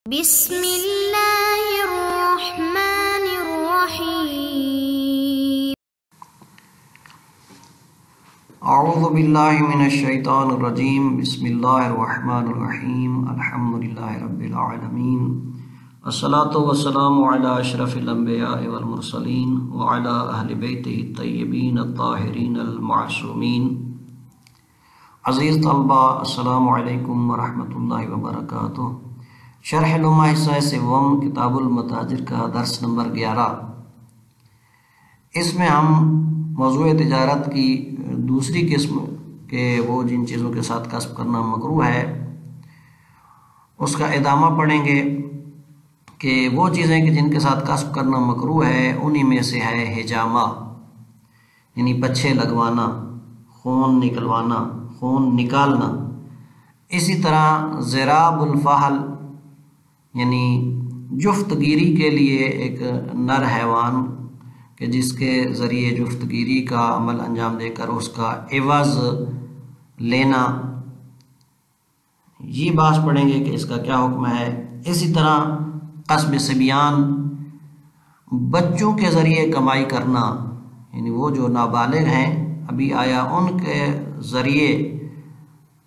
بسم اللہ الرحمن الرحیم اعوذ باللہ من الشیطان الرجیم بسم اللہ الرحمن الرحیم الحمدللہ رب العالمین الصلاۃ والسلام علی اشرف الانبیاء والمرسلین وعلی اہل بیتہ الطیبین الطاہرین المعصومین۔ عزیز طلبہ السلام علیکم ورحمۃ اللہ وبرکاتہ۔ شرح لمحہ حصہ سوم کتاب المتاجر کا درس نمبر 11۔ اس میں ہم موضوع تجارت کی دوسری قسم کے وہ جن چیزوں کے ساتھ کسب کرنا مکروہ ہے اس کا ادامہ پڑھیں گے کہ وہ چیزیں کہ جن کے ساتھ کسب کرنا مکروہ ہے انہی میں سے ہے حجامہ، یعنی پچھے لگوانا، خون نکلوانا، خون نکالنا۔ اسی طرح ضراب الفحل یعنی جفت گیری کے لیے ایک نر حیوان کہ جس کے ذریعے جفت گیری کا عمل انجام دے کر اس کا عوض لینا، یہ بات پڑھیں گے کہ اس کا کیا حکم ہے۔ اسی طرح قصب صبیان، بچوں کے ذریعے کمائی کرنا، یعنی وہ جو نابالغ ہیں ابھی آیا ان کے ذریعے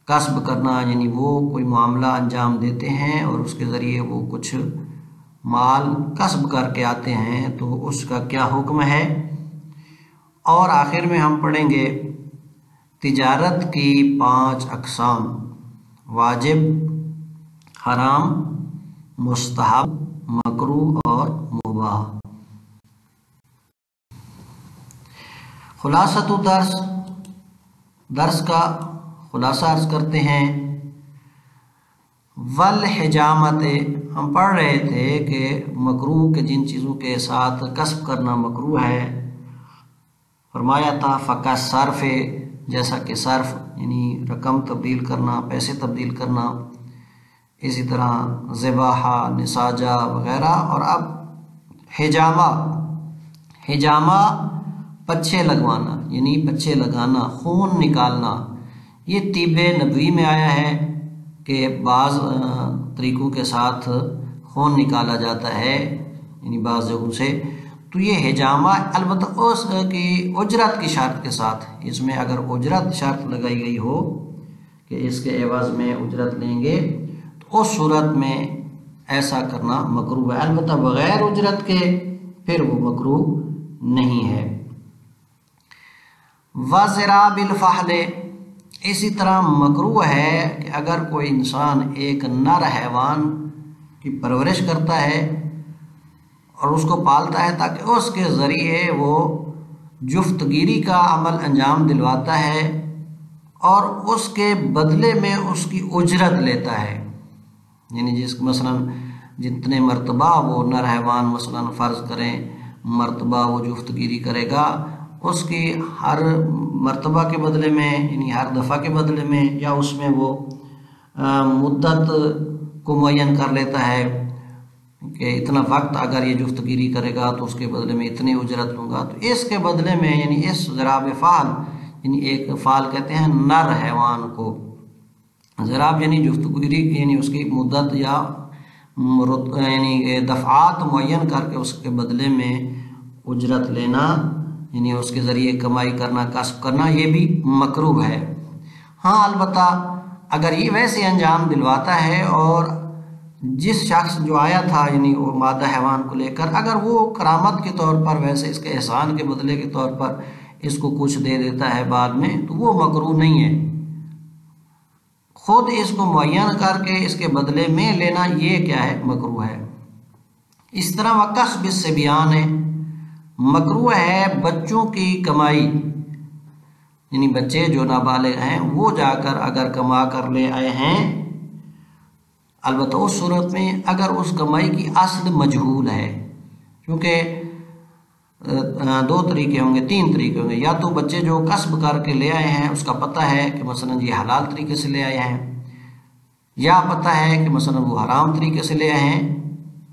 کسب کرنا، یعنی وہ کوئی معاملہ انجام دیتے ہیں اور اس کے ذریعے وہ کچھ مال کسب کر کے آتے ہیں تو اس کا کیا حکم ہے۔ اور آخر میں ہم پڑھیں گے تجارت کی 5 اقسام: واجب، حرام، مستحب، مکروہ اور مباح۔ خلاصۃ درس کا خلاصہ عرض کرتے ہیں۔ والحجامت، ہم پڑھ رہے تھے کہ مکروہ کے جن چیزوں کے ساتھ کسب کرنا مکروہ ہے، فرمایا تھا فقط صرف، جیسا کہ صرف یعنی رقم تبدیل کرنا، پیسے تبدیل کرنا، اسی طرح ذباحہ، نساجہ وغیرہ۔ اور اب حجامہ پچھے لگوانا، یعنی پچھے لگانا، خون نکالنا۔ یہ طب نبوی میں آیا ہے کہ بعض طریقوں کے ساتھ خون نکالا جاتا ہے، یعنی بعض جگہوں سے۔ تو یہ حجامہ البتہ اس کی اجرت کی شرط کے ساتھ، اس میں اگر اجرت شرط لگائی گئی ہو کہ اس کے عوض میں اجرت لیں گے تو اس صورت میں ایسا کرنا مکروہ ہے، البتہ بغیر اجرت کے پھر وہ مکروہ نہیں ہے۔ وَضِرَابِ الْفَحْلِ، اسی طرح مکروہ ہے کہ اگر کوئی انسان ایک نر حیوان کی پرورش کرتا ہے اور اس کو پالتا ہے تاکہ اس کے ذریعے وہ جفت گیری کا عمل انجام دلواتا ہے اور اس کے بدلے میں اس کی اجرت لیتا ہے، یعنی مثلا جتنے مرتبہ وہ نر حیوان مثلا فرض کریں مرتبہ وہ جفت گیری کرے گا، اس کی ہر مرتبہ کے بدلے میں یعنی ہر دفعہ کے بدلے میں یا اس میں وہ مدت کو معین کر لیتا ہے کہ اتنا وقت اگر یہ جفت گیری کرے گا تو اس کے بدلے میں اتنی اجرت لوں گا، تو اس کے بدلے میں یعنی اس ضراب فعل، یعنی ایک فعل کہتے ہیں نر حیوان کو، ضراب یعنی جفت گیری یعنی اس کی مدت یا یعنی دفعات معین کر کے اس کے بدلے میں اجرت لینا، یعنی اس کے ذریعے کمائی کرنا، کسب کرنا، یہ بھی مکروہ ہے۔ ہاں البتہ اگر یہ ویسے انجام دلواتا ہے اور جس شخص جو آیا تھا یعنی وہ مادہ حیوان کو لے کر اگر وہ کرامت کے طور پر ویسے اس کے احسان کے بدلے کے طور پر اس کو کچھ دے دیتا ہے بعد میں تو وہ مکروہ نہیں ہے، خود اس کو معین کر کے اس کے بدلے میں لینا یہ کیا ہے، مکروہ ہے۔ اس طرح وقصب الصبیان ہے، مکروہ ہے بچوں کی کمائی، یعنی بچے جو نابالغ ہیں وہ جا کر اگر کما کر لے آئے ہیں، البتہ اس صورت میں اگر اس کمائی کی اصل مجہول ہے، کیونکہ 2 طریقے ہوں گے، 3 طریقے ہوں گے، یا تو بچے جو کسب کر کے لے آئے ہیں اس کا پتہ ہے کہ مثلا یہ حلال طریقے سے لے آئے ہیں، یا پتہ ہے کہ مثلا وہ حرام طریقے سے لے آئے ہیں،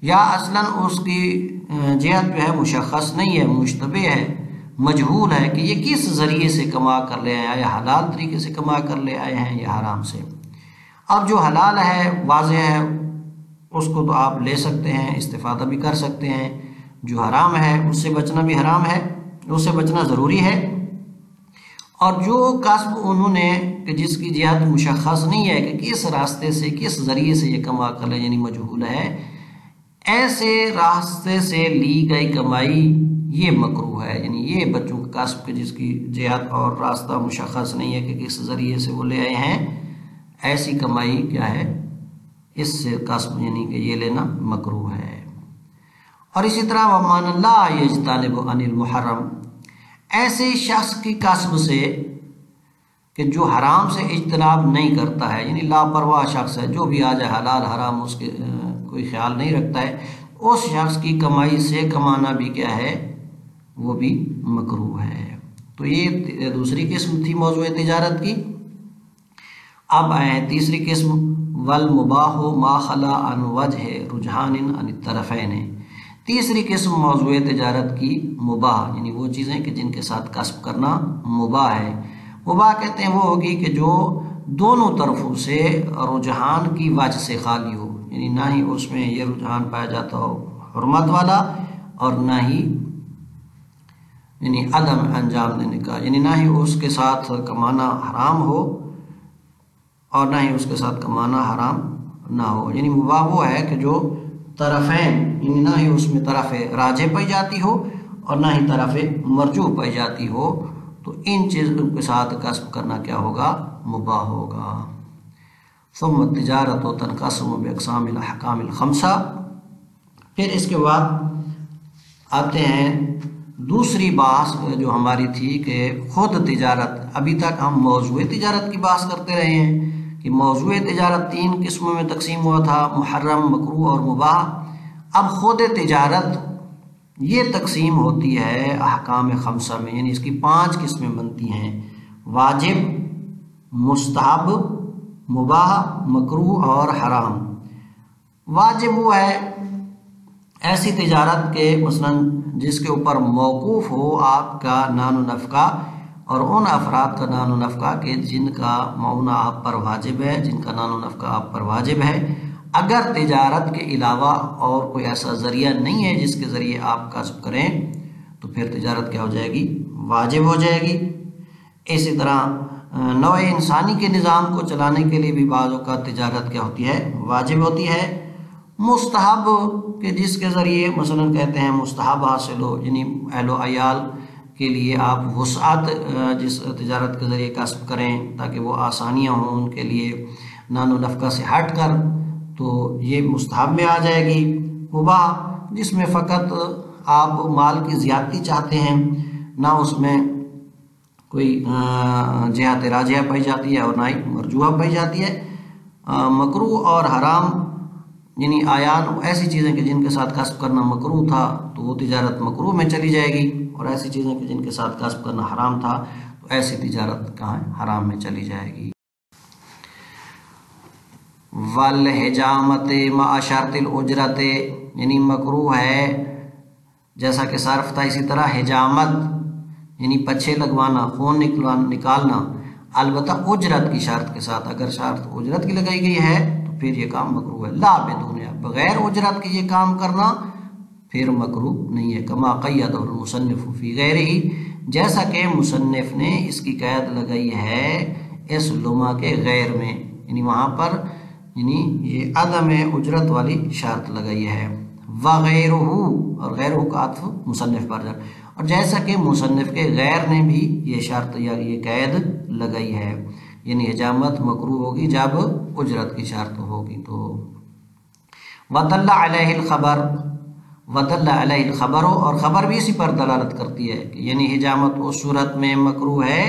یا اصلا اس کی جہت جو ہے مشخص نہیں ہے، مشتبہ ہے، مجہول ہے کہ یہ کس ذریعے سے کما کر لے آئے ہیں، یا حلال طریقے سے کما کر لے آئے ہیں یا حرام سے۔ اب جو حلال ہے واضح ہے اس کو تو آپ لے سکتے ہیں، استفادہ بھی کر سکتے ہیں۔ جو حرام ہے اس سے بچنا بھی حرام ہے، اس سے بچنا ضروری ہے۔ اور جو کسب انہوں نے کہ جس کی جہت مشخص نہیں ہے کہ کس راستے سے کس ذریعے سے یہ کما کر ہے، یعنی مجہول ہے، ایسے راستے سے لی گئی کمائی یہ مکروہ ہے۔ یعنی یہ بچوں کا کسب کہ جس کی جہت اور راستہ مشخص نہیں ہے کہ کس ذریعے سے وہ لے آئے ہیں، ایسی کمائی کیا ہے، اس سے کسب یعنی کہ یہ لینا مکروہ ہے۔ اور اسی طرح وَمَنْ لَا يَجْتَنِبُ عَنِ الْمُحَرَّمِ، ایسے شخص کی کسب سے کہ جو حرام سے اجتناب نہیں کرتا ہے، یعنی لاپرواہ شخص ہے، جو بھی آ جائے حلال حرام اس کے کوئی خیال نہیں رکھتا ہے، اس شخص کی کمائی سے کمانا بھی کیا ہے، وہ بھی مکروہ ہے۔ تو یہ دوسری قسم تھی موضوع تجارت کی۔ اب آئے تیسری قسم، وَالْمُبَاحُ مَا خَلَا عَنْ وَجْهِ رُجْحَانٍ عَنِ الطَّرَفَيْنِ۔ تیسری قسم موضوع تجارت کی مباح، یعنی وہ چیزیں کہ جن کے ساتھ کسب کرنا مباح ہے۔ مباح کہتے ہیں وہ ہوگی کہ جو دونوں طرفوں سے رجحان کی وجہ سے خالی ہو، یعنی نہ ہی اس میں یہ رجحان پایا جاتا ہو حرمت والا، اور نہ ہی یعنی عدم انجام دینے کا، یعنی نہ ہی اس کے ساتھ کمانا حرام ہو اور نہ ہی اس کے ساتھ کمانا حرام نہ ہو۔ یعنی مباح وہ ہے کہ جو طرفین، یعنی نہ ہی اس میں طرف راجح پائی جاتی ہو اور نہ ہی طرف مرجوح پائی جاتی ہو، تو ان چیزوں کے ساتھ کسب کرنا کیا ہوگا، مباح ہوگا۔ ثم التجارت تنقسم باقسام الاحکام الخمسہ۔ پھر اس کے بعد آتے ہیں دوسری بحث جو ہماری تھی کہ خود تجارت۔ ابھی تک ہم موضوع تجارت کی بحث کرتے رہے ہیں کہ موضوع تجارت 3 قسموں میں تقسیم ہوا تھا، محرم، مکروہ اور مباح۔ اب خود تجارت یہ تقسیم ہوتی ہے احکام خمسہ میں، یعنی اس کی 5 قسمیں بنتی ہیں، واجب، مستحب، مباح، مکروہ اور حرام۔ واجب وہ ہے ایسی تجارت کے مثلا جس کے اوپر موقوف ہو آپ کا نان و نفقہ اور ان افراد کا نان و نفقہ کہ جن کا معاونہ آپ پر واجب ہے، جن کا نان و نفقہ آپ پر واجب ہے۔ اگر تجارت کے علاوہ اور کوئی ایسا ذریعہ نہیں ہے جس کے ذریعے آپ کسب کریں تو پھر تجارت کیا ہو جائے گی، واجب ہو جائے گی۔ اسی طرح نوع انسانی کے نظام کو چلانے کے لیے بھی بعض اوقات تجارت کیا ہوتی ہے، واجب ہوتی ہے۔ مستحب کہ جس کے ذریعے مثلا کہتے ہیں مستحب حاصل ہو، یعنی اہل و عیال کے لیے آپ وسعت جس تجارت کے ذریعے کسب کریں تاکہ وہ آسانیاں ہوں ان کے لیے نان و نفقہ سے ہٹ کر، تو یہ مستحب میں آ جائے گی۔ مباح جس میں فقط آپ مال کی زیادتی چاہتے ہیں، نہ اس میں کوئی جہت راجحہ پائی جاتی ہے اور نہ ہی مرجوحہ پائی جاتی ہے۔ مکروہ اور حرام یعنی آیان ایسی چیزیں کہ جن کے ساتھ کسب کرنا مکروہ تھا تو وہ تجارت مکروہ میں چلی جائے گی، اور ایسی چیزیں کہ جن کے ساتھ کسب کرنا حرام تھا تو ایسی تجارت کہاں حرام میں چلی جائے گی۔ والحجامت مع شرط الاجرت، یعنی مکروہ ہے جیسا کہ صرف تھا، اسی طرح حجامت یعنی پچھے لگوانا، خون نکالنا، البتہ اجرت کی شرط کے ساتھ۔ اگر شرط اجرت کی لگائی گئی ہے تو پھر یہ کام مکروہ ہے۔ لا بدون، بغیر اجرت کے یہ کام کرنا پھر مکروہ نہیں ہے۔ کما قید المصنف فی غیرہ، جیسا کہ مصنف نے اس کی قید لگائی ہے اس لمحہ کے غیر میں، یعنی وہاں پر یعنی یہ عدم اجرت والی شرط لگائی ہے۔ وغیرہ، اور غیرہ کا عطف مصنف پر جائے، اور جیسا کہ مصنف کے غیر نے بھی یہ شرط یا یہ قید لگائی ہے، یعنی حجامت مکروہ ہوگی جب اجرت کی شرط ہوگی۔ تو وَدَلَّ عَلَيْهِ الْخَبَرُ، وَدَلَّ عَلَيْهِ الْخَبَرُ، اور خبر بھی اسی پر دلالت کرتی ہے کہ یعنی حجامت اس صورت میں مکروہ ہے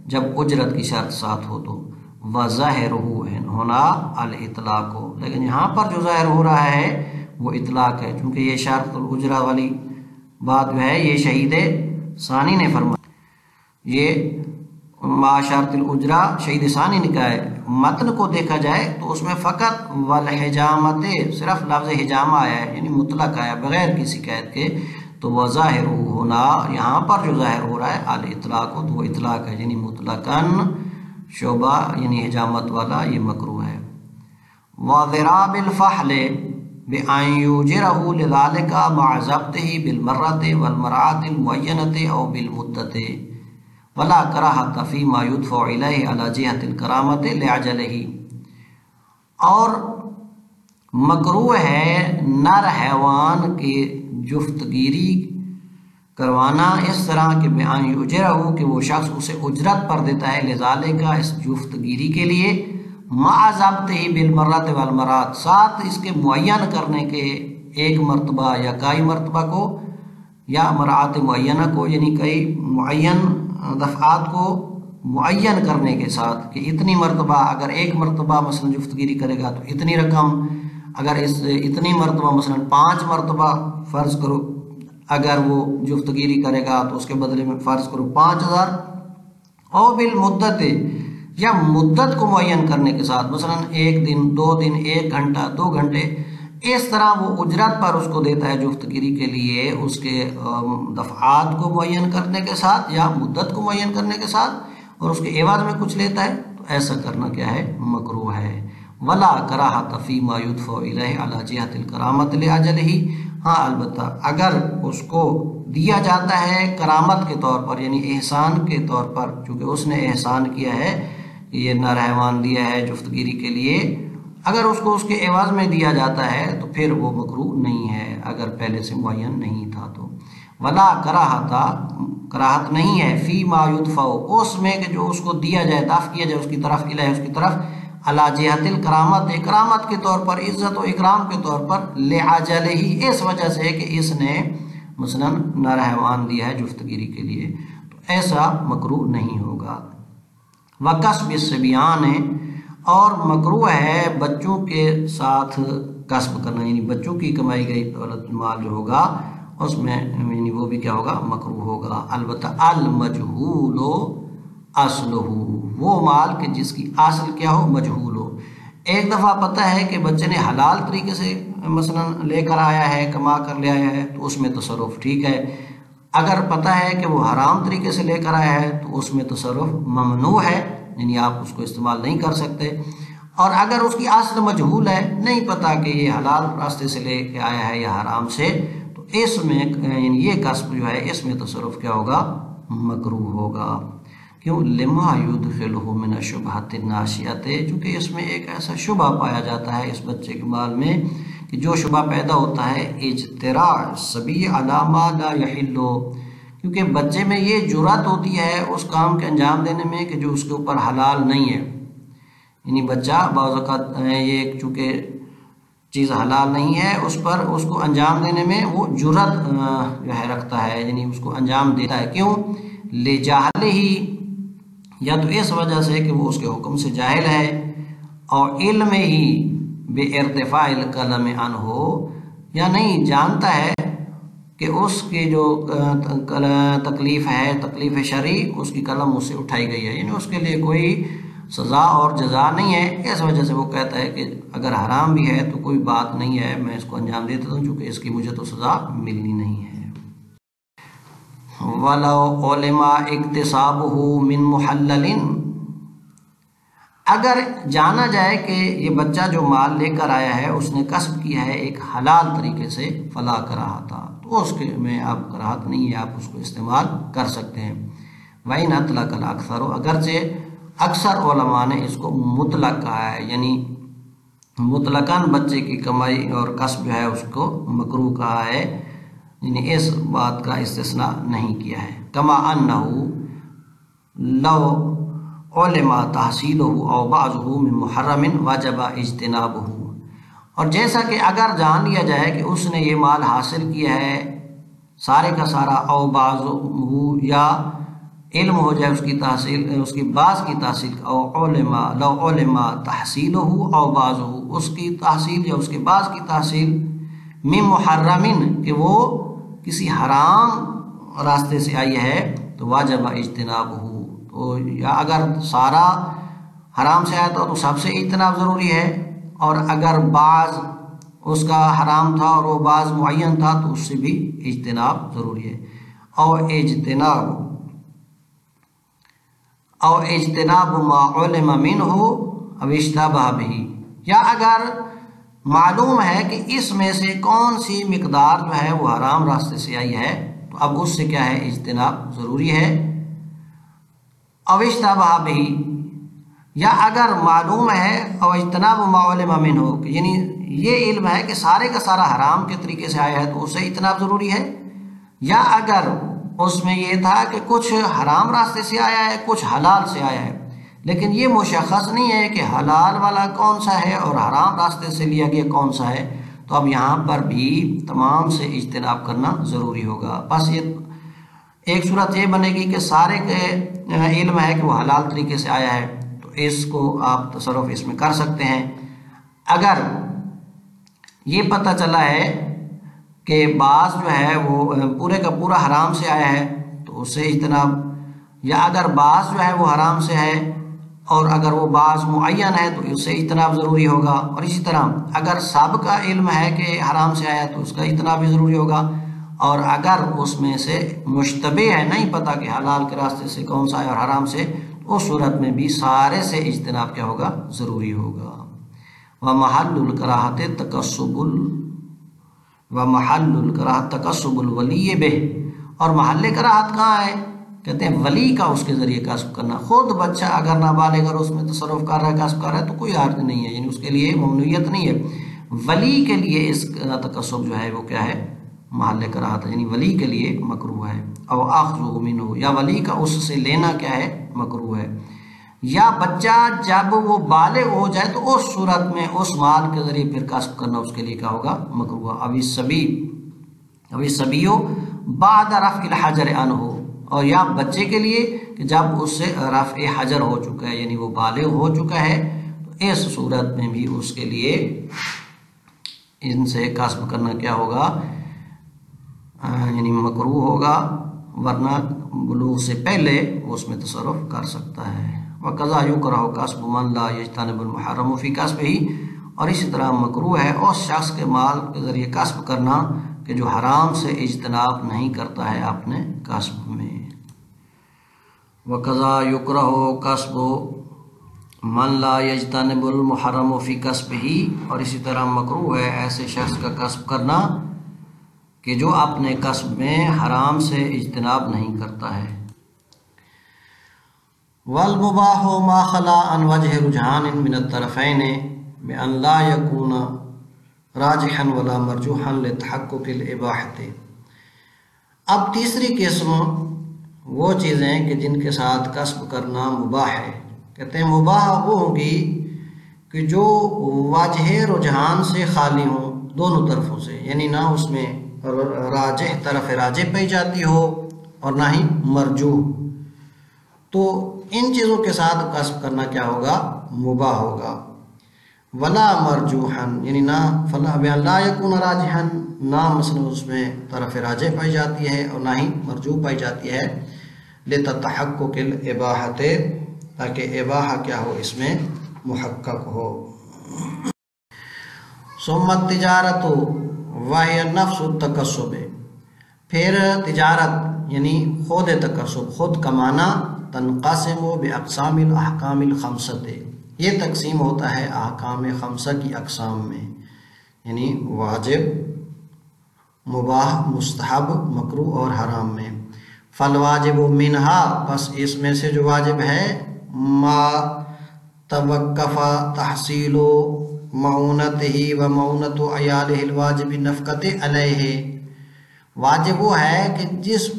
جب اجرت کی شرط ساتھ ہو تو۔ وَظَاهِرُهُ ہونا الاطلاق، لیکن یہاں پر جو ظاہر ہو رہا ہے وہ اطلاق ہے، چونکہ یہ شرط الاجرہ والی بات جو ہے یہ شہید ثانی نے فرمایا، یہ مع شرط الاجرہ شہید ثانی نے کہا ہے۔ متن کو دیکھا جائے تو اس میں فقط والحجامت صرف لفظ حجامہ آیا ہے، یعنی مطلق آیا بغیر کسی قید کے، تو وظاہر ہونا یہاں پر جو ظاہر ہو رہا ہے الاطلاق، تو وہ اطلاق ہے، یعنی مطلقاً شعبہ یعنی حجامت والا یہ مکروہ ہے۔ وَضِرَابِ الْفَحْلِ، بأن يوجره لذلك مع ضبطه بالمرة والمرأة المعينة أو بالمدة ولا کراہۃ فیما یدفع الیہ علی جہۃ الکرامۃ لعجلہ، اور مکروہ ہے نر حیوان کی جفتگیری کروانا اس طرح کہ بأن یؤجرہ کہ وہ شخص اسے اجرت پر دیتا ہے لذالک اس جفتگیری کے لیے مع ضبطہ بالمرۃ والمرات ساتھ اس کے معین کرنے کے ایک مرتبہ یا کئی مرتبہ کو یا مرات معینہ کو یعنی کئی معین دفعات کو معین کرنے کے ساتھ کہ اتنی مرتبہ، اگر ایک مرتبہ مثلا جفتگیری کرے گا تو اتنی رقم، اگر اتنی مرتبہ مثلا 5 مرتبہ فرض کرو اگر وہ جفتگیری کرے گا تو اس کے بدلے میں فرض کرو 5000، او بالمدت یا مدت کو معین کرنے کے ساتھ مثلا 1 دن 2 دن 1 گھنٹہ 2 گھنٹے، اس طرح وہ اجرت پر اس کو دیتا ہے جفتگیری کے لیے اس کے دفعات کو معین کرنے کے ساتھ یا مدت کو معین کرنے کے ساتھ، اور اس کے عوض میں کچھ لیتا ہے، تو ایسا کرنا کیا ہے؟ مکروہ ہے۔ ولا کراہۃ فیما یدفع الیہ علی جہۃ الکرامۃ لعجلہ، ہاں البتہ اگر اس کو دیا جاتا ہے کرامت کے طور پر یعنی احسان کے طور پر، چونکہ اس نے احسان کیا ہے، یہ نر حیوان دیا ہے جفتگیری کے لیے، اگر اس کو اس کے عوض میں دیا جاتا ہے تو پھر وہ مکروہ نہیں ہے اگر پہلے سے معین نہیں تھا تو۔ ولا کراہت نہیں ہے فیما یدفع اس میں کہ جو اس کو دیا جائے دفع کیا جائے اس کی طرف الیہ اس کی طرف علی جہۃ الکرامت کرامت کے طور پر، عزت و اکرام کے طور پر، لعجلہ اس وجہ سے کہ اس نے مثلا نر حیوان دیا ہے جفتگیری کے لیے، تو ایسا مکروہ نہیں ہوگا۔ وکسب الصبیان، اور مکروہ ہے بچوں کے ساتھ کسب کرنا، یعنی بچوں کی کمائی گئی دولت مال جو ہوگا اس میں یعنی وہ بھی کیا ہوگا؟ مکروہ ہوگا۔ البتہ المجہول اصلہ، وہ مال کہ جس کی اصل کیا ہو؟ مجہول ہو۔ ایک دفعہ پتہ ہے کہ بچے نے حلال طریقے سے مثلا لے کر آیا ہے، کما کر لے آیا ہے، تو اس میں تصرف ٹھیک ہے۔ اگر پتہ ہے کہ وہ حرام طریقے سے لے کر آیا ہے تو اس میں تصرف ممنوع ہے، یعنی آپ اس کو استعمال نہیں کر سکتے۔ اور اگر اس کی اصل مجہول ہے، نہیں پتہ کہ یہ حلال راستے سے لے کے آیا ہے یا حرام سے، تو اس میں یعنی یہ کسب جو ہے اس میں تصرف کیا ہوگا؟ مکروہ ہوگا۔ کیوں؟ لما یدخلہ من الشبہۃ الناشئۃ، چونکہ اس میں ایک ایسا شبہ پایا جاتا ہے اس بچے کے مال میں کہ جو شبہ پیدا ہوتا ہے اجتراء الصبی علی ما لا یحل، کیونکہ بچے میں یہ جرأت ہوتی ہے اس کام کے انجام دینے میں کہ جو اس کے اوپر حلال نہیں ہے، یعنی بچہ بعض اوقات یہ چونکہ چیز حلال نہیں ہے اس پر اس کو انجام دینے میں وہ جرأت جو ہے رکھتا ہے، یعنی اس کو انجام دیتا ہے۔ کیوں؟ لجہلہ، یا تو اس وجہ سے کہ وہ اس کے حکم سے جاہل ہے، اور علم ہی بے ارتفاع القلم عنہ، یا نہیں جانتا ہے کہ اس کی جو تکلیف ہے تکلیف شرعی اس کی قلم اس سے اٹھائی گئی ہے، یعنی اس کے لیے کوئی سزا اور جزا نہیں ہے، اس وجہ سے وہ کہتا ہے کہ اگر حرام بھی ہے تو کوئی بات نہیں ہے، میں اس کو انجام دیتا ہوں چونکہ اس کی مجھے تو سزا ملنی نہیں ہے۔ وَلَوْ عُلِمَ اِكْتِسَابُهُ مِن مُحَلَّلٍ، اگر جانا جائے کہ یہ بچہ جو مال لے کر آیا ہے اس نے کسب کیا ہے ایک حلال طریقے سے، فلا کراہت، تو اس کے میں آپ کراہت نہیں ہے، آپ اس کو استعمال کر سکتے ہیں۔ وَإِنْ أَطْلَقَ الْأَكْثَرُ، اگرچہ اکثر علماء نے اس کو مطلق کہا ہے، یعنی مطلقاً بچے کی کمائی اور کسب جو ہے اس کو مکروہ کہا ہے، یعنی اس بات کا استثناء نہیں کیا ہے۔ کما انہ لو علم تحصیلہ او بعضہ من محرم وجب اجتنابہ، اور جیسا کہ اگر جان لیا جائے کہ اس نے یہ مال حاصل کیا ہے سارے کا سارا، او بعضہ، یا علم ہو جائے اس کی تحصیل، اس کی بعض کی تحصیل، او علم لو علم تحصیلہ او بعضہ، اس کی تحصیل یا اس کے بعض کی تحصیل، من محرم، کہ وہ کسی حرام راستے سے آئی ہے، تو واجب اجتنابہ، تو یا اگر سارا حرام سے آیا تھا تو سب سے اجتناب ضروری ہے، اور اگر بعض اس کا حرام تھا اور وہ بعض معین تھا تو اس سے بھی اجتناب ضروری ہے۔ او اجتناب ما علم منہ او اشتبہ بہ، یا اگر معلوم ہے کہ اس میں سے کون سی مقدار جو ہے وہ حرام راستے سے آئی ہے، تو اب اس سے کیا ہے اجتناب ضروری ہے۔ او اشتبہ بھی، یا اگر معلوم ہے او اجتناب ما علم منہ، یعنی یہ علم ہے کہ سارے کا سارا حرام کے طریقے سے آیا ہے تو اسے اجتناب ضروری ہے، یا اگر اس میں یہ تھا کہ کچھ حرام راستے سے آیا ہے کچھ حلال سے آیا ہے، لیکن یہ مشخص نہیں ہے کہ حلال والا کون سا ہے اور حرام راستے سے لیا گیا کون سا ہے، تو اب یہاں پر بھی تمام سے اجتناب کرنا ضروری ہوگا۔ بس یہ ایک صورت یہ بنے گی کہ سارے کے علم ہے کہ وہ حلال طریقے سے آیا ہے تو اس کو آپ تصرف اس میں کر سکتے ہیں۔ اگر یہ پتہ چلا ہے کہ بعض جو ہے وہ پورے کا پورا حرام سے آیا ہے تو اس سے اجتناب، یا اگر بعض جو ہے وہ حرام سے ہے اور اگر وہ بعض معین ہے تو اس سے اجتناب ضروری ہوگا، اور اسی طرح اگر سب کا علم ہے کہ حرام سے آیا تو اس کا اجتناب بھی ضروری ہوگا، اور اگر اس میں سے مشتبہ ہے نہیں پتہ کہ حلال کے راستے سے کون سا ہے اور حرام سے، تو اس صورت میں بھی سارے سے اجتناب کیا ہوگا ضروری ہوگا۔ وَمَحَلُّ الْكَرَاهَةِ تَكَسُّبُ الْوَلِيِّ بِهِ، اور محل کراہت کہاں ہے؟ کہتے ہیں ولی کا اس کے ذریعے کسب کرنا۔ خود بچہ اگر نابالغ اور اس میں تصرف کر رہا ہے کسب کر رہا ہے تو کوئی حرج نہیں ہے، یعنی اس کے لیے ممنوعیت نہیں ہے۔ ولی کے لیے اس تکسب جو ہے وہ کیا ہے محل کراہت ہے، یعنی ولی کے لیے مکروہ ہے۔ او اخذ منہ، یا ولی کا اس سے لینا کیا ہے مکروہ ہے، یا بچہ جب وہ بالغ ہو جائے تو اس صورت میں اس مال کے ذریعے پھر کسب کرنا اس کے لیے کیا ہوگا مکروہ۔ ابھی سبیو بعد رفع الحجر عنہ، اور یا بچے کے لیے کہ جب اس سے رفع حجر ہو چکا ہے یعنی وہ بالغ ہو چکا ہے، تو اس صورت میں بھی اس کے لیے ان سے کسب کرنا کیا ہوگا یعنی مکروہ ہوگا، ورنہ بلوغ سے پہلے اس میں تصرف کر سکتا ہے۔ وَقَضَا يُكْرَهُ كَسْبُ مَنْ لَا يَجْتَنِبُ الْمُحَرَّمُ فِي كَسْبِهِ، اور اسی طرح مکروہ ہے اس شخص کے مال کے ذریعے کسب کرنا کہ جو حرام سے اجتناب نہیں کرتا ہے اپنے کسب میں۔ وَقَضَا يُكْرَهُ كَسْبُ مَنْ لَا يَجْتَنِبُ الْمُحَرَّمُ فِي كَسْبِهِ، اور اسی طرح مکروہ ہے ایسے شخص کا کسب کرنا کہ جو اپنے کسب میں حرام سے اجتناب نہیں کرتا ہے۔ وَالْمُبَاحُ مَا خَلَا عَنْ وَجْهِ رُجْحَانٍ مِنَ الطَّرَفَيْنِ بِأَنْ لَا يَكُونَ راجحاً وَلَا مَرْجُوحًا لِتَحَقُّقِ الْإِبَاحَةِ۔ اب تیسری قسم وہ چیزیں کہ جن کے ساتھ کسب کرنا مباح ہے، کہتے ہیں مباح وہ ہوگی کہ جو وجہ رجحان سے خالی ہوں دونوں طرفوں سے، یعنی نہ اس میں راجح طرف راجح پائی جاتی ہو اور نہ ہی مرجوح، تو ان چیزوں کے ساتھ کسب کرنا کیا ہوگا مباح ہوگا۔ ولا مرجوحن، یعنی نہ فلا بیان لا یکون راجحن، نہ مثلا اس میں طرف راجح پائی جاتی ہے اور نہ ہی مرجوح پائی جاتی ہے، لتتحقق الاباحۃ، تاکہ اباحہ کیا ہو اس میں محقق ہو۔ ثم التجارت وہی نفس التکسب، پھر تجارت یعنی خود تکسب خود کمانا، تنقسم باقسام الاحکام الخمسۃ، یہ تقسیم ہوتا ہے احکام خمسہ کی اقسام میں، یعنی واجب، مباح، مستحب، مکروہ اور حرام میں۔ فالواجب منہا، بس اس میں سے جو واجب ہے، ما توقف تحصیل معونتہ و معونت عیالہ الواجب نفقت علیہ، واجب وہ ہے کہ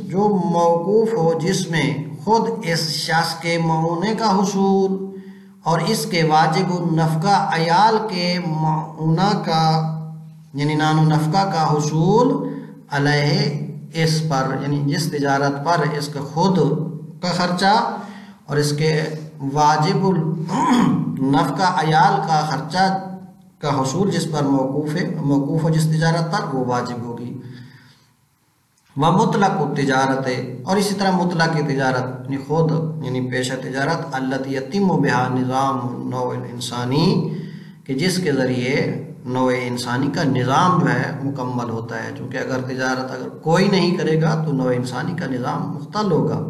جو موقوف ہو جس میں خود اس شخص کے معونے کا حصول اور اس کے واجب النفقہ عیال کے معونہ کا یعنی نان و نفقہ کا حصول علیہ اس پر، یعنی جس تجارت پر اس کا خود کا خرچہ اور اس کے واجب النفقہ عیال کا خرچہ کا حصول جس پر موقوف ہو جس تجارت پر، وہ واجب ہوگی۔ ومطلق التجارت، اور اسی طرح مطلق تجارت یعنی خود یعنی پیشہ تجارت، التی یتم بہا نظام نوع انسانی، کہ جس کے ذریعے نوع انسانی کا نظام جو ہے مکمل ہوتا ہے، چونکہ اگر تجارت اگر کوئی نہیں کرے گا تو نوع انسانی کا نظام مختل ہوگا،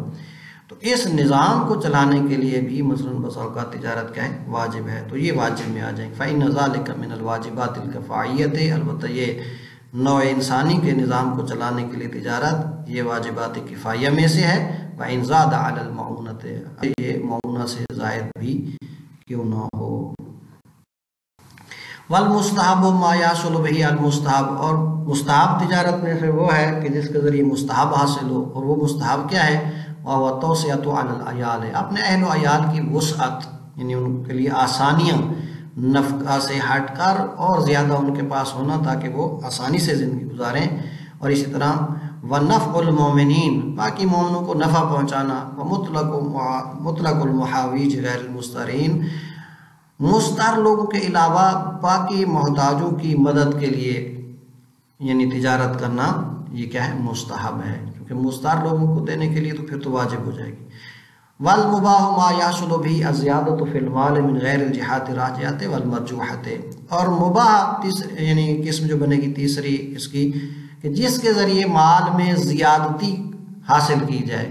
تو اس نظام کو چلانے کے لیے بھی مثلاً بسا اوقات تجارت کیا ہے واجب ہے، تو یہ واجب میں آ جائیں گے۔ فَإِنَّ ذَلِكَ مِنَ الْوَاجِبَاتِ الْكِفَائِيَّةِ، البتہ یہ نوع انسانی کے نظام کو چلانے کے لیے تجارت یہ واجبات کفایہ میں سے ہے۔ وَإِنْ زَادَ عَلَى الْمَعُونَةِ، یہ معونہ سے زائد بھی کیوں نہ ہو۔ والمستحب ما یحصل به المستحب، اور مستحب تجارت میں سے وہ ہے کہ جس کے ذریعے مستحب حاصل ہو، اور وہ مستحب کیا ہے؟ وَهُوَ التَّوْسِعَةُ عَلَى الْعِيَالِ، اپنے اہل و عیال کی وسعت، یعنی ان کے لیے آسانیاں نفقہ سے ہٹ کر اور زیادہ ان کے پاس ہونا تاکہ وہ آسانی سے زندگی گزاریں۔ اور اسی طرح وَنَفْعُ الْمُؤْمِنِينَ، باقی مومنوں کو نفع پہنچانا۔ وَمُطْلَقُ الْمُحَاوِيجِ غَيْرِ الْمُسْتَرِينَ، مستر لوگوں کے علاوہ باقی محتاجوں کی مدد کے لیے یعنی تجارت کرنا یہ کیا ہے؟ مستحب ہے، کیونکہ مستر لوگوں کو دینے کے لیے تو پھر تو واجب ہو جائے گی۔ والمباح ما یحصل به الزیادۃ فی المال من غیر الجہات الراجحۃ والمرجوحۃ، اور مباح یعنی قسم جو بنے گی تیسری اس کی کہ جس کے ذریعے مال میں زیادتی حاصل کی جائے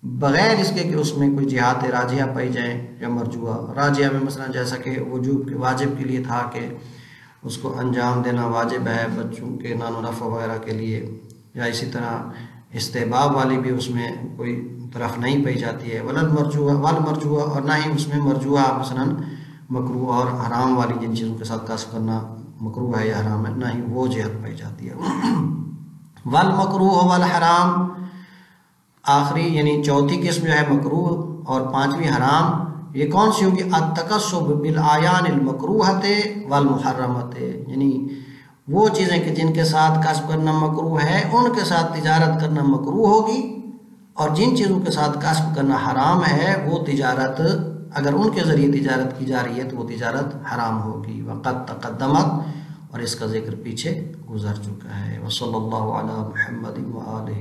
بغیر اس کے کہ اس میں کوئی جہات راجحہ پائی جائیں یا مرجوحہ۔ راجحہ میں مثلا جیسا کہ وجوب کے واجب کے لیے تھا کہ اس کو انجام دینا واجب ہے بچوں کے نان و نفع وغیرہ کے لیے، یا اسی طرح استحباب والی بھی اس میں کوئی طرف نہیں پائی جاتی ہے۔ والمرجوحہ، اور نہ ہی اس میں مرجوحہ مثلا مکروہ اور حرام والی جن چیزوں کے ساتھ کسب کرنا مکروہ ہے یا حرام ہے، نہ ہی وہ جہت پائی جاتی ہے۔ والمکروہ والحرام، آخری یعنی چوتھی قسم جو ہے مکروہ اور پانچویں حرام، یہ کون سی ہوگی؟ التکسب بالاعیان المکروہۃ والمحرمۃ، یعنی وہ چیزیں کہ جن کے ساتھ کسب کرنا مکروہ ہے ان کے ساتھ تجارت کرنا مکروہ ہوگی، اور جن چیزوں کے ساتھ کسب کرنا حرام ہے وہ تجارت اگر ان کے ذریعے تجارت کی جا رہی ہے تو وہ تجارت حرام ہوگی۔ وقد تقدمت، اور اس کا ذکر پیچھے گزر چکا ہے۔ وصلی اللہ علی محمد وآلہ